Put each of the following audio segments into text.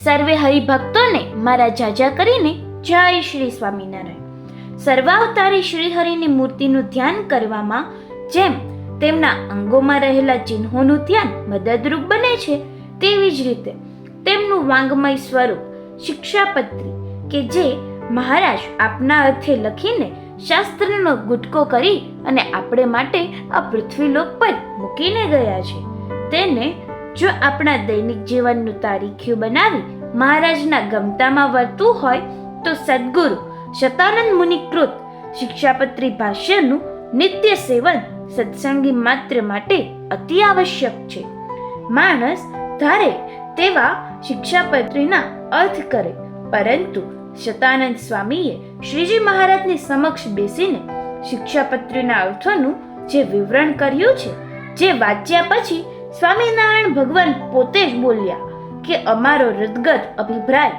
સર્વે હરિભક્તોને મારા જાજા કરીને જય શ્રી સ્વામિનારાયણ. સર્વાવતારી શ્રી હરિની મૂર્તિનું ધ્યાન કરવામાં જેમ તેમના અંગોમાં રહેલા ચિહ્નોનું ધ્યાન મદદરૂપ બને છે, તેવી જ રીતે તેમનું વાંગમય સ્વરૂપ શિક્ષાપત્રી કે જે મહારાજ આપના અર્થે લખીને શાસ્ત્રનો ગુટકો કરી અને આપણે માટે આ પૃથ્વીલોક પર મૂકીને ગયા છે, તેને જો આપણા દૈનિક જીવનનું તારીખ્યું બનાવી મહારાજના ગમતામાં વર્તું હોય તો સદ્ગુરુ શતાનંદ મુનિકૃત શિક્ષાપત્રી ભાષ્યનું નિત્ય સેવન સત્સંગી માત્ર માટે અતિ આવશ્યક છે. માણસ ધારે તેવા શિક્ષાપત્રીના અર્થ કરે, પરંતુ શતાનંદ સ્વામીએ શ્રીજી મહારાજની સમક્ષ બેસીને શિક્ષાપત્રીના અર્થોનું જે વિવરણ કર્યું છે, જે વાંચ્યા પછી સ્વામિનારાયણ ભગવાન પોતે જ બોલ્યા કે અમારો હૃદગત અભિપ્રાય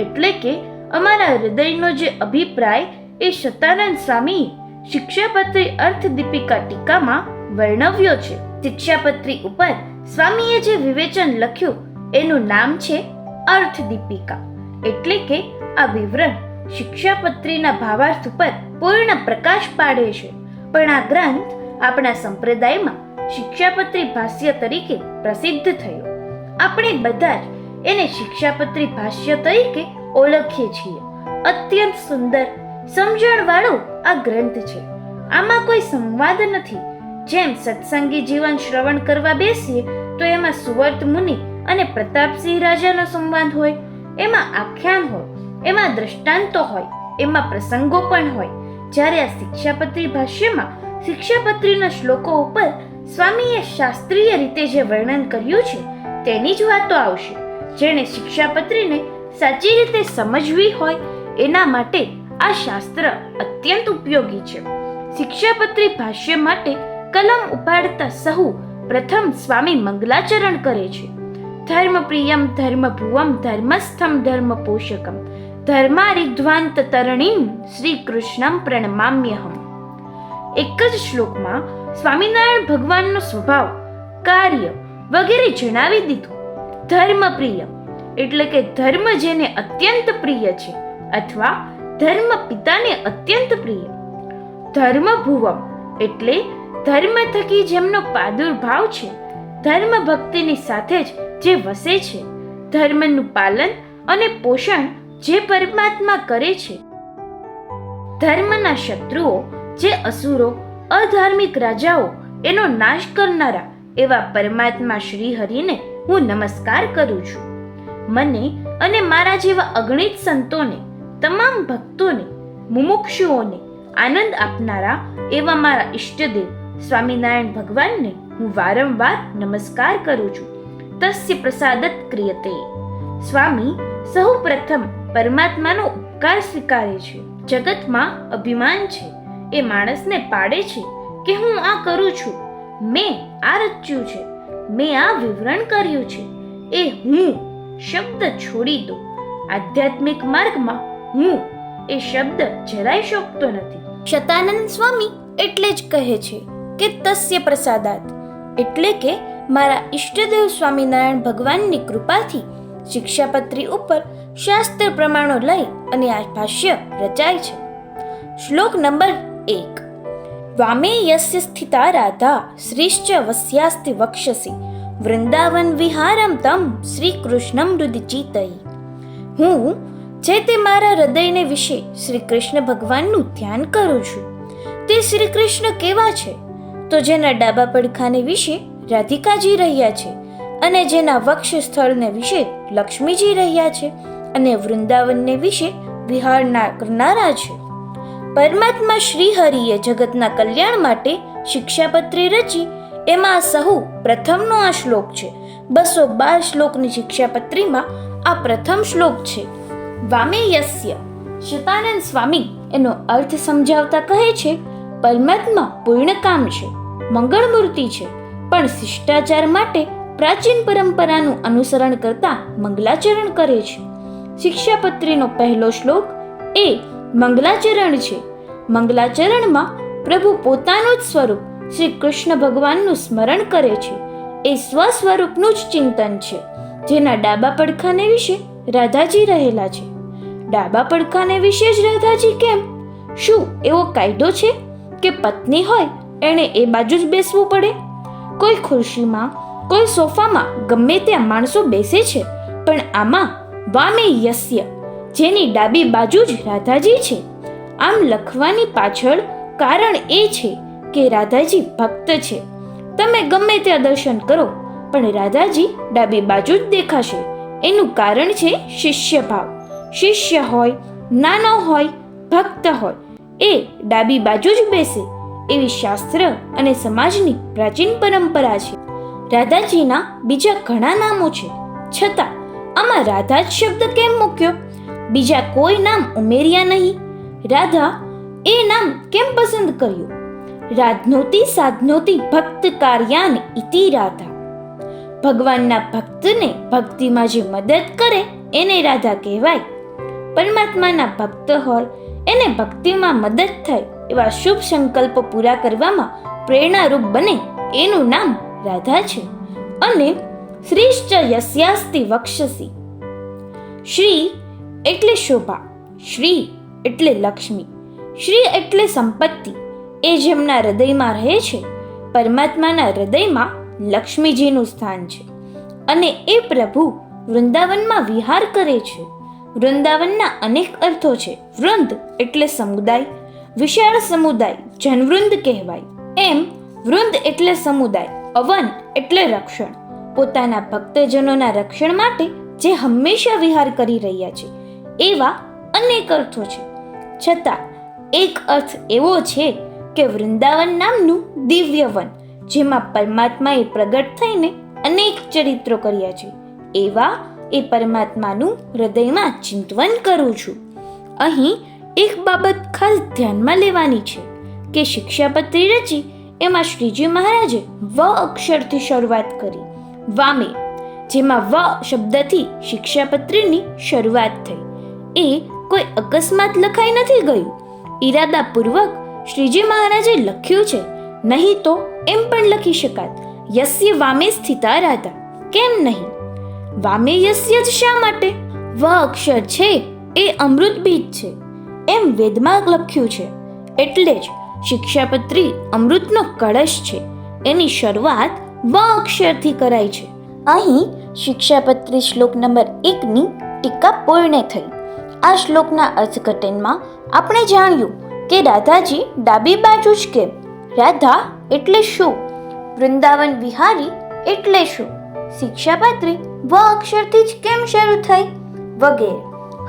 એટલે કે અમારા હૃદયનો જે અભિપ્રાય એ શતાનંદ સ્વામીએ શિક્ષાપત્રી અર્થ દીપિકા ટીકામાં વર્ણવ્યો છે. શિક્ષાપત્રી ઉપર સ્વામીએ જે વિવેચન લખ્યું એનું નામ છે અર્થ દીપિકા, એટલે કે આ વિવરણ શિક્ષાપત્રીના ભાવાર્થ ઉપર પૂર્ણ પ્રકાશ પાડે છે. પણ આ ગ્રંથ આપણા સંપ્રદાયમાં શિક્ષાપત્રી ભાષ્ય તરીકે પ્રસિદ્ધ થયો. આપણે બધા જ એને શિક્ષાપત્રી ભાષ્ય તરીકે ઓળખીએ છીએ. અત્યંત સુંદર સમજણવાળો આ ગ્રંથ છે. આમાં કોઈ સંવાદ નથી. જેમ સત્સંગી જીવન શ્રવણ કરવા બેસીએ તો એમાં સુવર્ત મુનિ અને પ્રતાપસિંહ રાજાનો સંવાદ હોય, એમાં આખ્યાન હોય, એમાં દ્રષ્ટાંતો હોય, એમાં પ્રસંગો પણ હોય. જ્યારે આ શિક્ષાપત્રી ભાષ્યમાં શિક્ષાપત્રીના શ્લોકો ઉપર સ્વામીએ શાસ્ત્રીય રીતે જે વર્ણન કર્યું છે તેની જ વાતો આવશે. જેણે શિક્ષાપત્રીને સાચી રીતે સમજવી હોય એના માટે આ શાસ્ત્ર અત્યંત ઉપયોગી છે. શિક્ષાપત્રી ભાષ્ય માટે કલમ ઉપાડતા સહુ પ્રથમ સ્વામી મંગલાચરણ કરે છે. ધર્મપ્રિયમ ધર્મભુવમ ધર્મસ્થમ ધર્મપોષકમ ધર્મારિધ્વાંત તરણીમ શ્રી કૃષ્ણમ પ્રણમામ્યહમ. એક જ શ્લોકમાં સ્વામિનારાયણ ભગવાનનો સ્વભાવ, કાર્ય વગેરે જણાવી દીધું. ધર્મપ્રિય એટલે કે ધર્મ જેને અત્યંત પ્રિય છે અથવા ધર્મ પિતાને અત્યંત પ્રિય. ધર્મભુવમ એટલે ધર્મ થકી જેમનો પ્રાદુર્ભાવ છે, ધર્મ ભક્તિની સાથે જ જે વસે છે, ધર્મનું પાલન અને પોષણ જે પરમાત્મા કરે છે. ધર્મના શત્રુઓ જે અસુરો, અધાર્મિક રાજાઓ એનો નાશ કરનારા એવા પરમાત્મા શ્રી હરિને હું નમસ્કાર કરું છું. મને અને મારા જેવા અગણિત સંતોને, તમામ ભક્તોને, મુમુક્ષુઓને આનંદ આપનારા એવા મારા ઈષ્ટદેવ સ્વામિનારાયણ ભગવાનને હું વારંવાર નમસ્કાર કરું છું. તસ્ય પ્રસાદત ક્રિયતે. સ્વામી સૌ પ્રથમ પરમાત્માનો ઉપકાર સ્વીકારે છે. જગતમાં અભિમાન છે એ માણસને પાડે છે કે હું આ કરું છું, મેં આ રચ્યું છે, મેં આ વિવરણ કર્યું છે. એ હું શબ્દ છોડી દો. આધ્યાત્મિક માર્ગમાં હું એ શબ્દ જરાય શોભતો નથી. શતાનંદ સ્વામી એટલે જ કહે છે કે તસ્ય પ્રસાદાત, એટલે કે મારા ઈષ્ટદેવ સ્વામિનારાયણ ભગવાનની કૃપાથી શિક્ષાપત્રી ઉપર શાસ્ત્ર પ્રમાણો લઈ અને આ ભાષ્ય રચાય છે. શ્લોક નંબર 1. વામે યસ્ય સ્થિતા રાધા શ્રીશ્ચ વસ્યાસ્તિ વક્ષસી વૃંદાવન વિહારમ તમ શ્રી કૃષ્ણમ હૃદિચિતઈ. હું જે તે મારા હૃદયને વિશે શ્રી કૃષ્ણ ભગવાનનું ધ્યાન કરું છું. તે શ્રી કૃષ્ણ કેવા છે? તો જેના ડાબા પડખાને વિશે રાધિકાજી રહ્યા છે, અને જેના વક્ષ સ્થળને વિશે લક્ષ્મીજી રહ્યા છે, અને વૃંદાવનને વિશે વિહાર કરનારા છે. પરમાત્મા શ્રી હરિએ જગતના કલ્યાણ માટે શિક્ષાપત્રી રચી. એમાં સહુ પ્રથમનો આ શ્લોક છે. 212 શ્લોકની શિક્ષાપત્રીમાં આ પ્રથમ શ્લોક છે. વામે યસ્ય. શતાનંદ સ્વામી એનો અર્થ સમજાવતા કહે છે, પરમાત્મા પૂર્ણકામ છે, મંગળમૂર્તિ છે, પણ શિષ્ટાચાર માટે પ્રાચીન પરંપરાનું અનુસરણ કરતા મંગલાચરણ કરે છે. શિક્ષાપત્રીનો પહેલો શ્લોક એ મંગલાચરણ છે. મંગલાચરણમાં પ્રભુ પોતાનું જ સ્વરૂપ શ્રી કૃષ્ણ ભગવાનનું સ્મરણ કરે છે. એ સ્વસ્વરૂપનું જ ચિંતન છે. જેના ડાબા પડખાને વિશે રાધાજી રહેલા છે. ડાબા પડખાને વિશે જ રાધાજી કેમ? શું એવો કાયદો છે કે પત્ની હોય એણે એ બાજુ જ બેસવું પડે? કોઈ ખુરશીમાં, કોઈ સોફામાં ગમે ત્યાં માણસો બેસે છે, પણ આમાં વામે યસ્ય, જેની ડાબી બાજુ જ રાધાજી છે. આમ લખવાની પાછળ કારણ એ છે કે રાધાજી ભક્ત છે. તમે ગમે ત્યાં દર્શન કરો પણ રાધાજી ડાબી બાજુ જ દેખાશે. એનું કારણ છે શિષ્ય ભાવ. શિષ્ય હોય, નાનો હોય, ભક્ત હોય, એ ડાબી બાજુ જ બેસે એવી શાસ્ત્ર અને સમાજની પ્રાચીન પરંપરા છે. રાધાજીના બીજા ઘણા નામો છે, છતાં આમાં રાધા જ શબ્દ કેમ મૂક્યો? બીજા કોઈ નામ ઉમેર્યા નહીં? રાધા એ નામ કેમ પસંદ કર્યું? રાધનોતી સાધનોતી ભક્ત કાર્યાન ઇતિ રાધા. ભગવાનના ભક્તને ભક્તિમાં જે મદદ કરે એને રાધા કહેવાય. પરમાત્માના ભક્ત હોય એને ભક્તિમાં મદદ થાય એવા શુભ સંકલ્પો પૂરા કરવામાં પ્રેરણારૂપ બને એનું નામ રાધા છે. અને શ્રીશ્ચ યસ્યાસ્તિ વક્ષસી. શ્રી એટલે શોભા, શ્રી એટલે લક્ષ્મી, શ્રી એટલે સંપત્તિ. એ જેમના હૃદયમાં રહે છે, પરમાત્માના હૃદયમાં લક્ષ્મીજીનું સ્થાન છે. અને એ પ્રભુ વૃંદાવનમાં વિહાર કરે છે. વૃંદાવનના અનેક અર્થો છે. વૃંદ એટલે સમુદાય, વિશાળ સમુદાય જનવૃંદ કહેવાય. એમ વૃંદ એટલે સમુદાય, અવન એટલે રક્ષણ. પોતાના ભક્તજનોના રક્ષણ માટે જે હંમેશા વિહાર કરી રહ્યા છે એવા અનેક અર્થો છે. છતાં એક અર્થ એવો છે કે વૃંદાવન નામનું દિવ્ય વન, જેમાં પરમાત્માએ પ્રગટ થઈને અનેક ચરિત્રો કર્યા છે, એવા એ પરમાત્માનું હૃદયમાં ચિંતવન કરું છું. અહીં એક બાબત ખાસ ધ્યાનમાં લેવાની છે કે શિક્ષાપત્રી રચી એમાં શ્રીજી મહારાજે વ અક્ષરથી શરૂઆત કરી. વામે, જેમાં વ શબ્દથી શિક્ષાપત્રીની શરૂઆત થઈ. એ કોઈ અકસ્માત લખાઈ નથી ગયું. ઈરાદાપૂર્વક શ્રીજી મહારાજે લખ્યું છે. નહીં તો એમ પણ લખી શકાત, યસ્ય વામે સ્થિતા રાધા. કેમ નહીં? વામે યસ્ય જ શા માટે? વ અક્ષર છે એ અમૃત બીજ છે એમ વેદમાં લખ્યું છે. એટલે જ શિક્ષાપત્રી અમૃતનો કળશ છે. એની શરૂઆત વ અક્ષરથી કરાય છે. અહીં શિક્ષાપત્રી શ્લોક નંબર 1ની ટીકા પૂર્ણ થઈ. આ શ્લોકના અર્થઘટનમાં આપણે જાણ્યું કે રાધાજી ડાબી બાજુ જ કેમ? રાધા એટલે શું? વૃંદાવન વિહારી એટલે શું? શિક્ષાપત્રી વ અક્ષરથી જ કેમ શરૂ થઈ? વગેરે.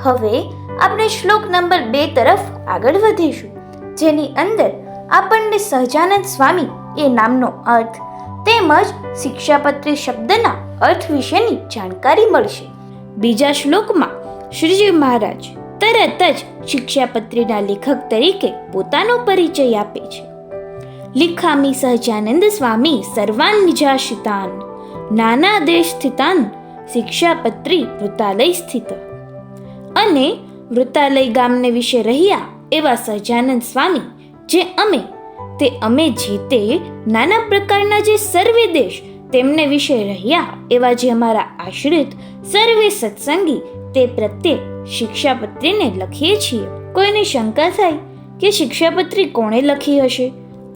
હવે આપણે શ્લોક નંબર 2 તરફ આગળ વધીશું, જેની અંદર આપણને સહજાનંદ સ્વામી એ નામનો અર્થ તેમજ શિક્ષાપત્રી શબ્દના અર્થ વિશેની જાણકારી મળશે. બીજા શ્લોકમાં શ્રીજી મહારાજ તરત જ શિક્ષાપત્રીના લેખક તરીકે પોતાનો પરિચય આપે છે. લિખામી સહજાનંદ સ્વામી સર્વાન નિજાશિતાન નાના દેશ સ્થિતાન શિક્ષાપત્રી વૃતાલય સ્થિત. અને વૃતાલય ગામને વિશે રહ્યા એવા સહજાનંદ સ્વામી જે અમે જે તે નાના પ્રકારના જે સર્વે દેશ તેમને વિશે રહ્યા એવા જે અમારા આશ્રિત સર્વે સત્સંગી તે પ્રત્યે શિક્ષાપત્રીને લખીએ છીએ. કોઈને શંકા થાય કે શિક્ષાપત્રી કોણે લખી હશે,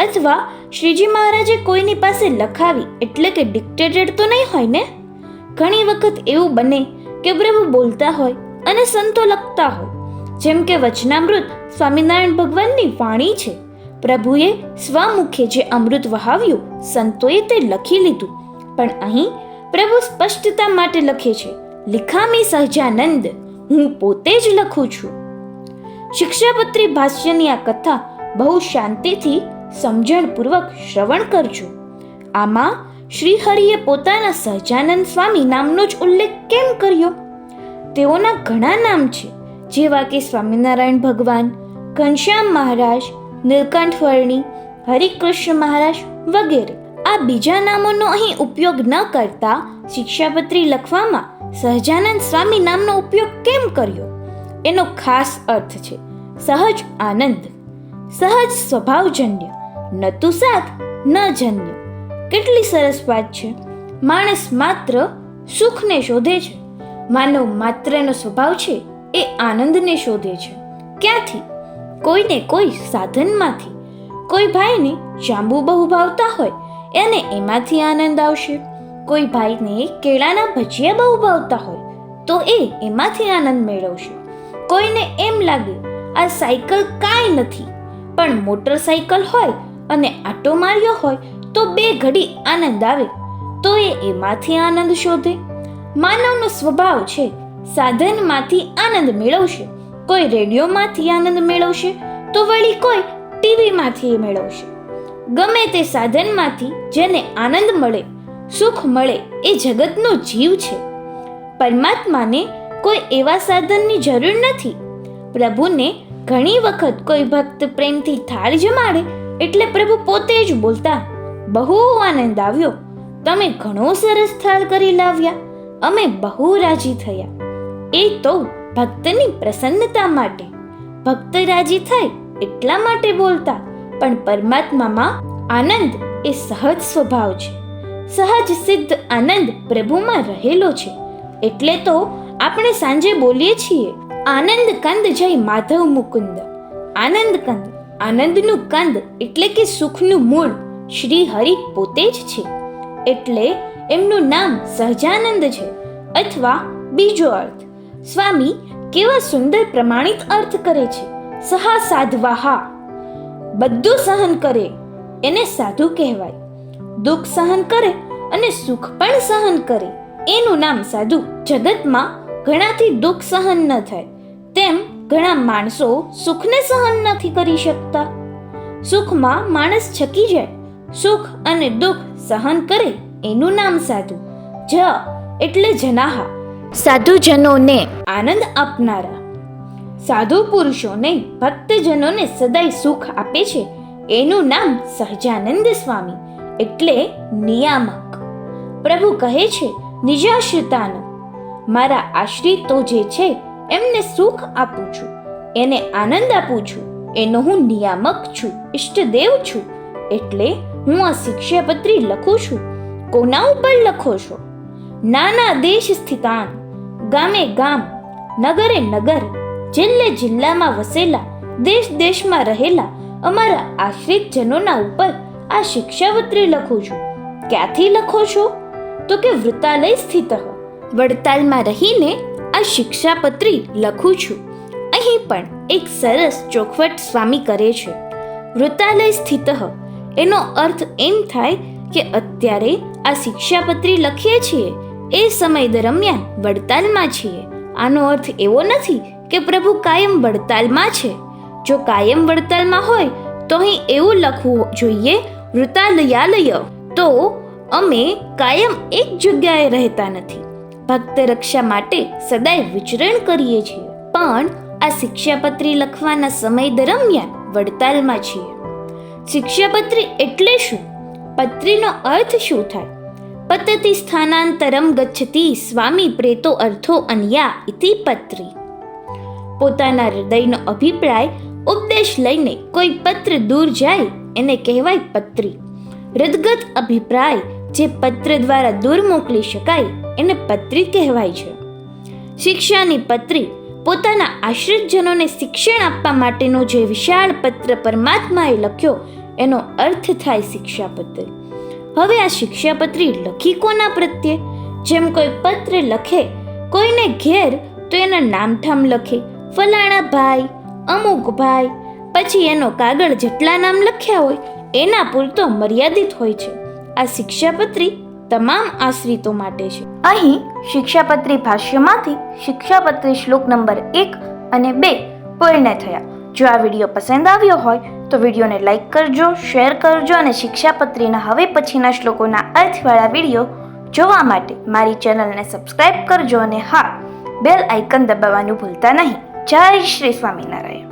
અથવા શ્રીજી મહારાજે કોઈની પાસે લખાવી એટલે કે ડિક્ટેટેડ તો નહીં હોય ને? ઘણી વખત એવું બને કે પ્રભુ બોલતા હોય અને સંતો લખતા હોય. જેમ કે વચનામૃત સ્વામિનારાયણ ભગવાનની વાણી છે. પ્રભુએ સ્વમુખે જે અમૃત વહાવ્યું સંતોએ તે લખી લીધું. પણ અહીં પ્રભુ સ્પષ્ટતા માટે લખે છે, લિખામી સહજાનંદ, હું પોતે જ લખું છું. શિક્ષાપત્રી ભાષ્યની આ કથા બહુ શાંતિથી સમજણપૂર્વક શ્રવણ કરજો. આમાં શ્રી હરિએ પોતાના સહજાનંદ સ્વામી નામનો જ ઉલ્લેખ કેમ કર્યો? તેઓના ઘણા નામ છે, જેવા કે સ્વામિનારાયણ ભગવાન, ઘનશ્યામ મહારાજ, નીલકંઠ વર્ણી, હરિકૃષ્ણ મહારાજ વગેરે. આ બીજા નામોનો અહીં ઉપયોગ ન કરતા શિક્ષાપત્રી લખવામાં સહજાનંદ સ્વામી નામનો ઉપયોગ કેમ કર્યો? એનો ખાસ અર્થ છે સહજ આનંદ, સહજ સ્વભાવજન્ય, ન તું સાથ ન જન્ય. કેટલી સરસ વાત છે! માણસ માત્ર સુખને શોધે છે, માનવ માત્રનો સ્વભાવ છે એ આનંદને શોધે છે. ક્યાંથી? કોઈને કોઈ સાધનમાંથી. કોઈ ભાઈને જાંબુ બહુ ભાવતા હોય એને એમાંથી આનંદ આવશે. કોઈ ભાઈને કેળાના ભજીયા બહુ ભાવતા હોય તો એ એમાંથી આનંદ મેળવશે. કોઈને એમ લાગે આ સાયકલ કાંઈ નથી, પણ મોટરસાયકલ હોય અને આટો માર્યો હોય તો બે ઘડી આનંદ આવે તો એ એમાંથી આનંદ શોધે. માનવનો સ્વભાવ છે સાધનમાંથી આનંદ મેળવશે. કોઈ રેડિયોમાંથી આનંદ મેળવશે તો વળી કોઈ ટીવીમાંથી મેળવશે. ગમે તે સાધનમાંથી જેને આનંદ મળે, સુખ મળે એ જગતનો જીવ છે. પરમાત્માને કોઈ એવા સાધનની જરૂર નથી. પ્રભુને ઘણી વખત કોઈ ભક્ત પ્રેમથી થાળ જમાડે એટલે પ્રભુ પોતે જ બોલતા, બહુ આનંદ આવ્યો, તમે ઘણો સરસ થાળ કરી લાવ્યા, અમે બહુ રાજી થયા. એ તો ભક્તની પ્રસન્નતા માટે. ભક્ત રાજી થાય એટલા માટે બોલતા. પણ પરમાત્મામાં આનંદ એ સહજ સ્વભાવ છે. સહજ સિદ્ધ આનંદ પ્રભુમાં રહેલો છે. એટલે તો આપણે સાંજે બોલીએ છીએ, આનંદ કંદ જય માધવ મુકુંદ. આનંદ કંદ, આનંદનું કંદ એટલે કે સુખનું મૂળ શ્રી હરિ પોતે જ છે. એટલે એમનું નામ સહજાનંદ છે. અથવા બીજો અર્થ, સ્વામી કેવા સુંદર પ્રમાણિત અર્થ કરે છે. સહા સાધવાહા, બધું સહન કરે એને સાધુ કહેવાય. દુઃખ સહન કરે અને સુખ પણ સહન કરે એનું નામ સાધુ. જગતમાં ઘણાથી દુઃખ સહન ન થાય તેમ ઘણા માણસો સુખને સહન નથી કરી શકતા. સુખમાં માણસ છકી જાય. સુખ અને દુઃખ સહન કરે એનું નામ સાધુ. જ એટલે જનાહા, સાધુજનોને આનંદ આપનારા. સાધુ પુરુષોને, ભક્તજનોને સદાય સુખ આપે છે એનું નામ સહજાનંદ સ્વામી એટલે નિયામક. પ્રભુ કહે છે નિજાશ્રિતાન, મારા આશ્રિતો જે છે એમને સુખ આપું છું, એને આનંદ આપું છું, એનો હું નિયામક છું, ઈષ્ટદેવ છું. એટલે હું આ શિક્ષાપત્રી લખું છું. કોના ઉપર લખો છો? નાના દેશ સ્થિતાન, ગામે ગામ, નગરે નગર, જિલ્લે જિલ્લામાં વસેલા, દેશ દેશમાં રહેલા અમારા આશ્રિત જનોના ઉપર આ શિક્ષાપત્રી લખું છું. ક્યાંથી લખો છો? તો કે વૃતાલય સ્થિત, વડતાલમાં રહીને આ શિક્ષાપત્રી લખું છું. અહીં પણ એક સરસ ચોખવટ સ્વામી કરે છે. વૃતાલય સ્થિત એનો અર્થ એમ થાય કે અત્યારે આ શિક્ષાપત્રી લખીએ છીએ એ સમય દરમિયાન વડતાલમાં છીએ. આનો અર્થ એવો નથી કે પ્રભુ કાયમ વડતાલમાં છે. જો કાયમ વડતાલમાં હોય તો અહીં એવું લખવું જોઈએ વૃતાલયાલય. તો અમે કાયમ એક જગ્યાએ રહેતા નથી. ભક્ત રક્ષા માટે સદાય વિચરણ કરીએ છીએ, પણ આ શિક્ષાપત્રી લખવાના સમય દરમિયાન વડતાલમાં છીએ. શિક્ષાપત્રી એટલે શું? પત્રીનો અર્થ શું થાય? પતતિ સ્થાનાંતરમ ગચ્છતિ સ્વામી પ્રેતો અર્થો અન્યા ઇતિ પત્રી. પોતાના હૃદયનો અભિપ્રાય ઉપદેશ લઈને કોઈ પત્ર દૂર જાય એને કહેવાય પત્રી. હૃદગત અભિપ્રાય જે પત્ર દ્વારા દૂર મોકલી શકાય એને પત્રી કહેવાય છે. શિક્ષાની પત્રી પોતાના આશ્રિતજનોને શિક્ષણ આપવા માટેનો જે વિશાળ પત્ર પરમાત્માએ લખ્યો એનો અર્થ થાય શિક્ષાપત્રી. હવે આ શિક્ષાપત્રી લખી કોના પ્રત્યે? જેમ કોઈ પત્ર લખે કોઈને ઘેર તો એના નામઠામ લખે, ફલાણા ભાઈ, અમુક ભાઈ, પછી એનો કાગળ જેટલા નામ લખ્યા હોય એના પૂરતો મર્યાદિત હોય છે. આ શિક્ષાપત્રી તમામ આશ્રિતો માટે છે. અહીં શિક્ષાપત્રી ભાષ્યમાંથી શિક્ષાપત્રી શ્લોક નંબર 1 અને 2 પૂર્ણ થયા. જો આ વિડીયો પસંદ આવ્યો હોય તો વિડીયોને લાઈક કરજો, શેર કરજો અને શિક્ષાપત્રીના હવે પછીના શ્લોકોના અર્થવાળા વિડીયો જોવા માટે મારી ચેનલને સબસ્ક્રાઇબ કરજો અને હા, બેલ આઇકન દબાવવાનું ભૂલતા નહીં. જય શ્રી સ્વામિનારાયણ.